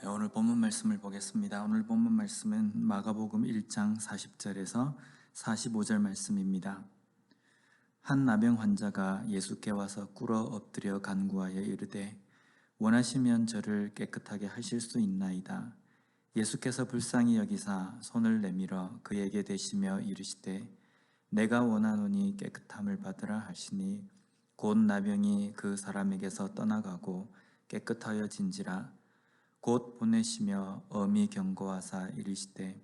오늘 본문 말씀을 보겠습니다. 오늘 본문 말씀은 마가복음 1장 40절에서 45절 말씀입니다. 한 나병 환자가 예수께 와서 꿇어 엎드려 간구하여 이르되 원하시면 저를 깨끗하게 하실 수 있나이다. 예수께서 불쌍히 여기사 손을 내밀어 그에게 대시며 이르시되 내가 원하노니 깨끗함을 받으라 하시니 곧 나병이 그 사람에게서 떠나가고 깨끗하여진지라. 곧 보내시며 엄히 경고하사 이르시되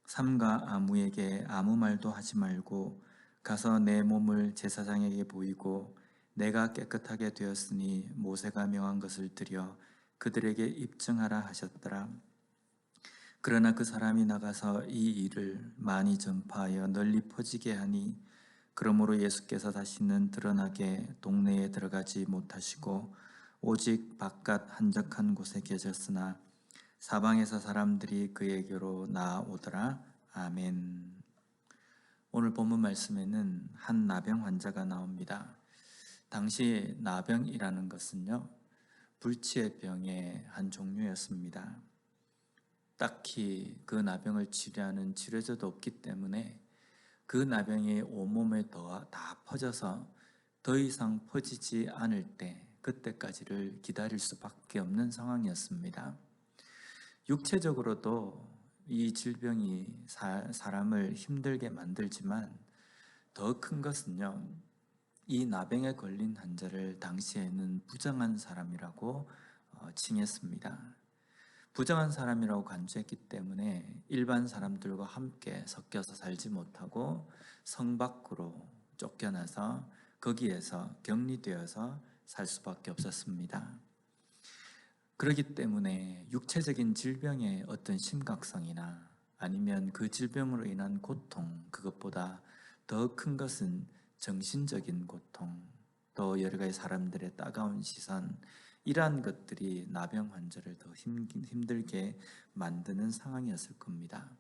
삼가 아무에게 아무 말도 하지 말고 가서 내 몸을 제사장에게 보이고 내가 깨끗하게 되었으니 모세가 명한 것을 드려 그들에게 입증하라 하셨더라. 그러나 그 사람이 나가서 이 일을 많이 전파하여 널리 퍼지게 하니 그러므로 예수께서 다시는 드러나게 동네에 들어가지 못하시고 오직 바깥 한적한 곳에 계셨으나 사방에서 사람들이 그에게로 나아오더라. 아멘. 오늘 본문 말씀에는 한 나병 환자가 나옵니다. 당시 나병이라는 것은요, 불치의 병의 한 종류였습니다. 딱히 그 나병을 치료하는 치료제도 없기 때문에 그 나병이 온몸에 다 퍼져서 더 이상 퍼지지 않을 때 그때까지를 기다릴 수밖에 없는 상황이었습니다. 육체적으로도 이 질병이 사람을 힘들게 만들지만 더 큰 것은요, 이 나병에 걸린 환자를 당시에는 부정한 사람이라고 칭했습니다. 부정한 사람이라고 간주했기 때문에 일반 사람들과 함께 섞여서 살지 못하고 성 밖으로 쫓겨나서 거기에서 격리되어서 살 수밖에 없었습니다. 그렇기 때문에 육체적인 질병의 어떤 심각성이나 아니면 그 질병으로 인한 고통, 그것보다 더 큰 것은 정신적인 고통, 또 여러 가지 사람들의 따가운 시선, 이러한 것들이 나병 환자를 더 힘들게 만드는 상황이었을 겁니다.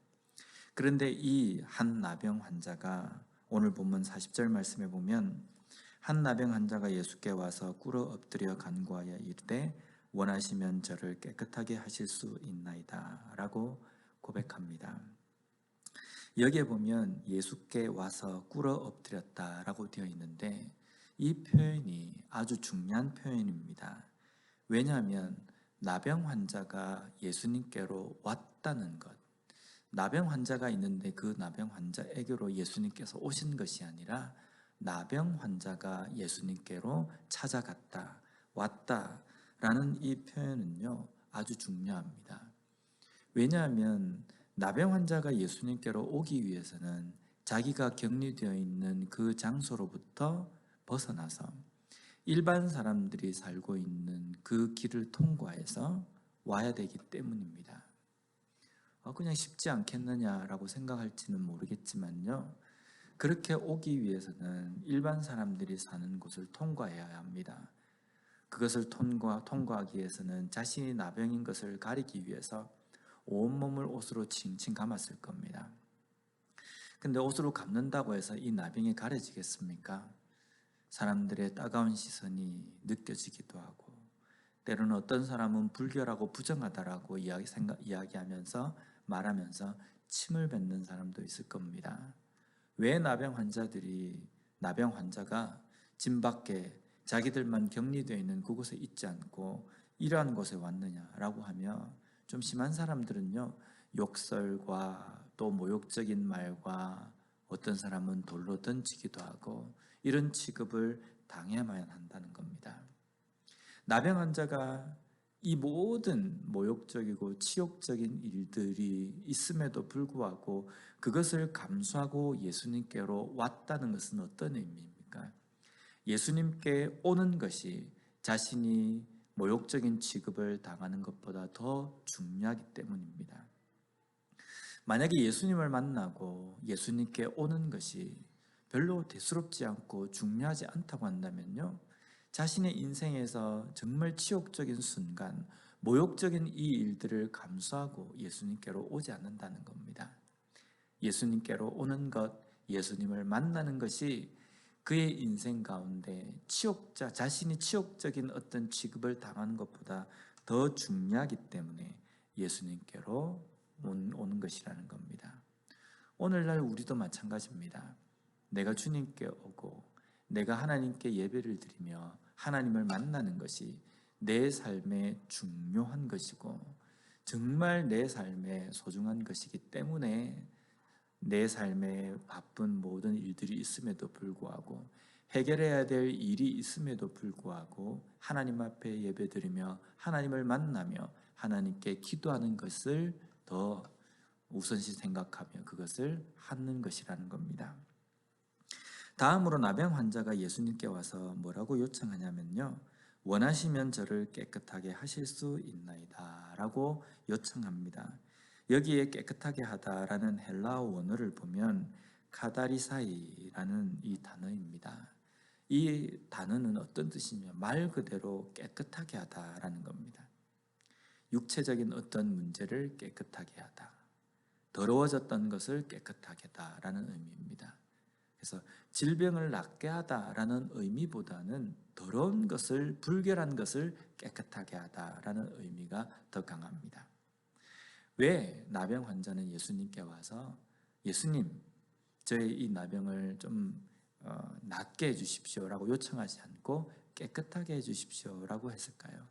그런데 이 한 나병 환자가 오늘 본문 40절 말씀에 보면 한 나병 환자가 예수께 와서 꿇어 엎드려 간구하여 이르되 원하시면 저를 깨끗하게 하실 수 있나이다 라고 고백합니다. 여기에 보면 예수께 와서 꿇어 엎드렸다 라고 되어 있는데 이 표현이 아주 중요한 표현입니다. 왜냐하면 나병 환자가 예수님께로 왔다는 것, 나병 환자가 있는데 그 나병 환자에게로 예수님께서 오신 것이 아니라 나병 환자가 예수님께로 찾아갔다, 왔다 라는 이 표현은요, 아주 중요합니다. 왜냐하면 나병 환자가 예수님께로 오기 위해서는 자기가 격리되어 있는 그 장소로부터 벗어나서 일반 사람들이 살고 있는 그 길을 통과해서 와야 되기 때문입니다. 그냥 쉽지 않겠느냐라고 생각할지는 모르겠지만요, 그렇게 오기 위해서는 일반 사람들이 사는 곳을 통과해야 합니다. 그것을 통과하기 위해서는 자신이 나병인 것을 가리기 위해서 온몸을 옷으로 칭칭 감았을 겁니다. 근데 옷으로 감는다고 해서 이 나병이 가려지겠습니까? 사람들의 따가운 시선이 느껴지기도 하고, 때로는 어떤 사람은 불결하고 부정하다라고 이야기하면서 말하면서 침을 뱉는 사람도 있을 겁니다. 왜 나병 환자가 집 밖에 자기들만 격리되어 있는 그곳에 있지 않고 이러한 곳에 왔느냐라고 하며, 좀 심한 사람들은요, 욕설과 또 모욕적인 말과 어떤 사람은 돌로 던지기도 하고 이런 취급을 당해야만 한다는 겁니다. 나병 환자가 이 모든 모욕적이고 치욕적인 일들이 있음에도 불구하고 그것을 감수하고 예수님께로 왔다는 것은 어떤 의미입니까? 예수님께 오는 것이 자신이 모욕적인 취급을 당하는 것보다 더 중요하기 때문입니다. 만약에 예수님을 만나고 예수님께 오는 것이 별로 대수롭지 않고 중요하지 않다고 한다면요, 자신의 인생에서 정말 치욕적인 순간, 모욕적인 이 일들을 감수하고 예수님께로 오지 않는다는 겁니다. 예수님께로 오는 것, 예수님을 만나는 것이 그의 인생 가운데 자신이 치욕적인 어떤 취급을 당하는 것보다 더 중요하기 때문에 예수님께로 오는 것이라는 겁니다. 오늘날 우리도 마찬가지입니다. 내가 주님께 오고 내가 하나님께 예배를 드리며 하나님을 만나는 것이 내 삶에 중요한 것이고 정말 내 삶에 소중한 것이기 때문에 내 삶에 바쁜 모든 일들이 있음에도 불구하고 해결해야 될 일이 있음에도 불구하고 하나님 앞에 예배드리며 하나님을 만나며 하나님께 기도하는 것을 더 우선시 생각하며 그것을 하는 것이라는 겁니다. 다음으로 나병 환자가 예수님께 와서 뭐라고 요청하냐면요, 원하시면 저를 깨끗하게 하실 수 있나이다 라고 요청합니다. 여기에 깨끗하게 하다라는 헬라어 원어를 보면 카다리사이라는 이 단어입니다. 이 단어는 어떤 뜻이냐면 말 그대로 깨끗하게 하다라는 겁니다. 육체적인 어떤 문제를 깨끗하게 하다, 더러워졌던 것을 깨끗하게 하다라는 의미입니다. 그래서 질병을 낫게 하다라는 의미보다는 더러운 것을, 불결한 것을 깨끗하게 하다라는 의미가 더 강합니다. 왜 나병 환자는 예수님께 와서 예수님, 저의 이 나병을 좀 낫게 해주십시오라고 요청하지 않고 깨끗하게 해주십시오라고 했을까요?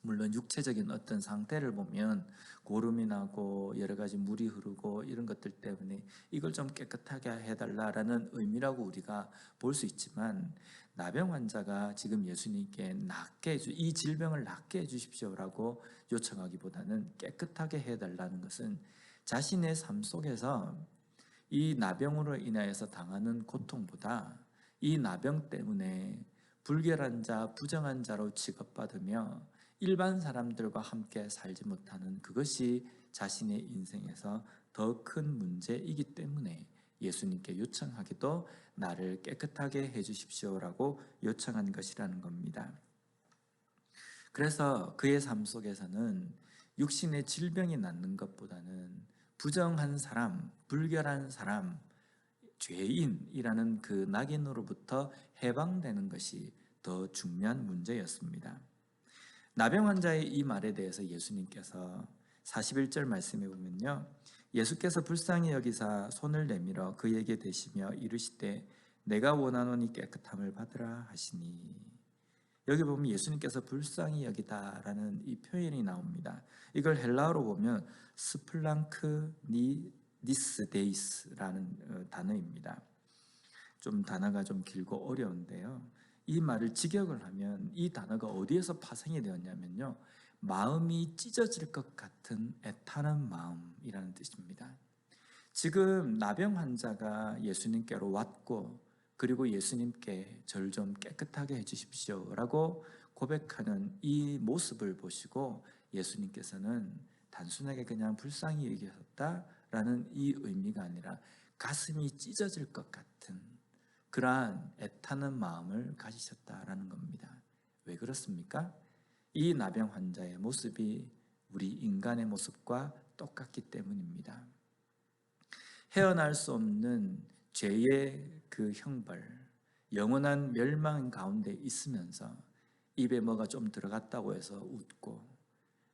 물론 육체적인 어떤 상태를 보면 고름이 나고 여러 가지 물이 흐르고 이런 것들 때문에 이걸 좀 깨끗하게 해달라라는 의미라고 우리가 볼 수 있지만, 나병 환자가 지금 예수님께 이 질병을 낫게 해주십시오라고 요청하기보다는 깨끗하게 해달라는 것은 자신의 삶 속에서 이 나병으로 인하여서 당하는 고통보다 이 나병 때문에 불결한 자, 부정한 자로 취급받으며 일반 사람들과 함께 살지 못하는 그것이 자신의 인생에서 더 큰 문제이기 때문에 예수님께 요청하기도 나를 깨끗하게 해주십시오라고 요청한 것이라는 겁니다. 그래서 그의 삶 속에서는 육신의 질병이 낫는 것보다는 부정한 사람, 불결한 사람, 죄인이라는 그 낙인으로부터 해방되는 것이 더 중요한 문제였습니다. 나병 환자의 이 말에 대해서 예수님께서 41절 말씀에 보면요, 예수께서 불쌍히 여기사 손을 내밀어 그에게 대시며 이르시되 내가 원하노니 깨끗함을 받으라 하시니, 여기 보면 예수님께서 불쌍히 여기다라는 이 표현이 나옵니다. 이걸 헬라어로 보면 스플랑크 니스 데이스라는 단어입니다. 좀 단어가 좀 길고 어려운데요, 이 말을 직역을 하면 이 단어가 어디에서 파생이 되었냐면요, 마음이 찢어질 것 같은 애타는 마음이라는 뜻입니다. 지금 나병 환자가 예수님께로 왔고 그리고 예수님께 저를 좀 깨끗하게 해주십시오 라고 고백하는 이 모습을 보시고 예수님께서는 단순하게 그냥 불쌍히 여기셨다라는 이 의미가 아니라 가슴이 찢어질 것 같은 그러한 애타는 마음을 가지셨다라는 겁니다. 왜 그렇습니까? 이 나병 환자의 모습이 우리 인간의 모습과 똑같기 때문입니다. 헤어날 수 없는 죄의 그 형벌, 영원한 멸망 가운데 있으면서 입에 뭐가 좀 들어갔다고 해서 웃고,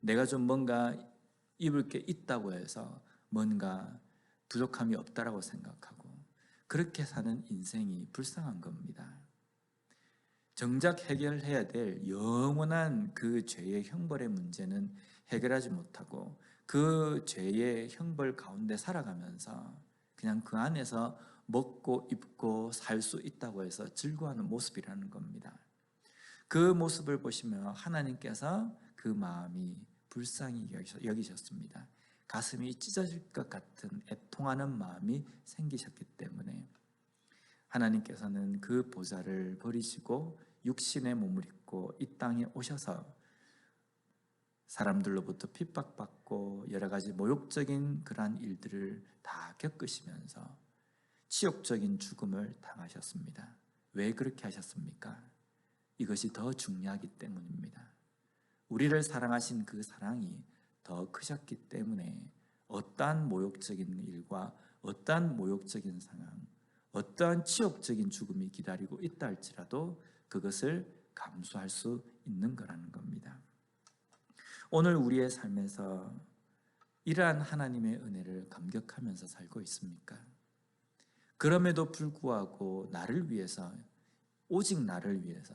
내가 좀 뭔가 입을 게 있다고 해서 뭔가 부족함이 없다라고 생각하고, 그렇게 사는 인생이 불쌍한 겁니다. 정작 해결해야 될 영원한 그 죄의 형벌의 문제는 해결하지 못하고 그 죄의 형벌 가운데 살아가면서 그냥 그 안에서 먹고 입고 살 수 있다고 해서 즐거워하는 모습이라는 겁니다. 그 모습을 보시며 하나님께서 그 마음이 불쌍히 여기셨습니다. 가슴이 찢어질 것 같은 애통하는 마음이 생기셨기 때문에 하나님께서는 그 보좌를 버리시고 육신의 몸을 입고 이 땅에 오셔서 사람들로부터 핍박받고 여러 가지 모욕적인 그러한 일들을 다 겪으시면서 치욕적인 죽음을 당하셨습니다. 왜 그렇게 하셨습니까? 이것이 더 중요하기 때문입니다. 우리를 사랑하신 그 사랑이 더 크셨기 때문에 어떠한 모욕적인 일과 어떠한 모욕적인 상황, 어떠한 치욕적인 죽음이 기다리고 있다 할지라도 그것을 감수할 수 있는 거라는 겁니다. 오늘 우리의 삶에서 이러한 하나님의 은혜를 감격하면서 살고 있습니까? 그럼에도 불구하고 나를 위해서, 오직 나를 위해서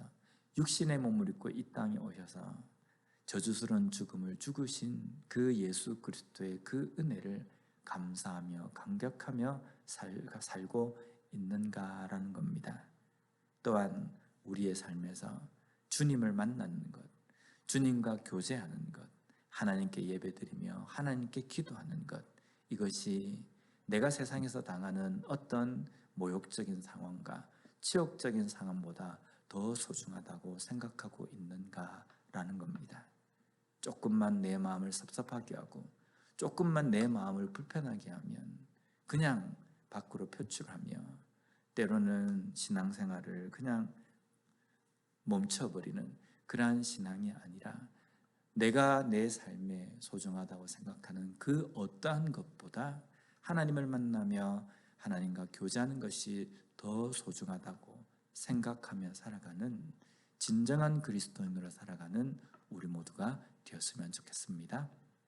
육신의 몸을 입고 이 땅에 오셔서 저주스러운 죽음을 죽으신 그 예수 그리스도의 그 은혜를 감사하며 감격하며 살고 있는가라는 겁니다. 또한 우리의 삶에서 주님을 만나는 것, 주님과 교제하는 것, 하나님께 예배드리며 하나님께 기도하는 것, 이것이 내가 세상에서 당하는 어떤 모욕적인 상황과 치욕적인 상황보다 더 소중하다고 생각하고 있는가라는 겁니다. 조금만 내 마음을 섭섭하게 하고 조금만 내 마음을 불편하게 하면 그냥 밖으로 표출하며 때로는 신앙생활을 그냥 멈춰버리는 그러한 신앙이 아니라 내가 내 삶에 소중하다고 생각하는 그 어떠한 것보다 하나님을 만나며 하나님과 교제하는 것이 더 소중하다고 생각하며 살아가는 진정한 그리스도인으로 살아가는 우리 모두가 되었으면 좋겠습니다.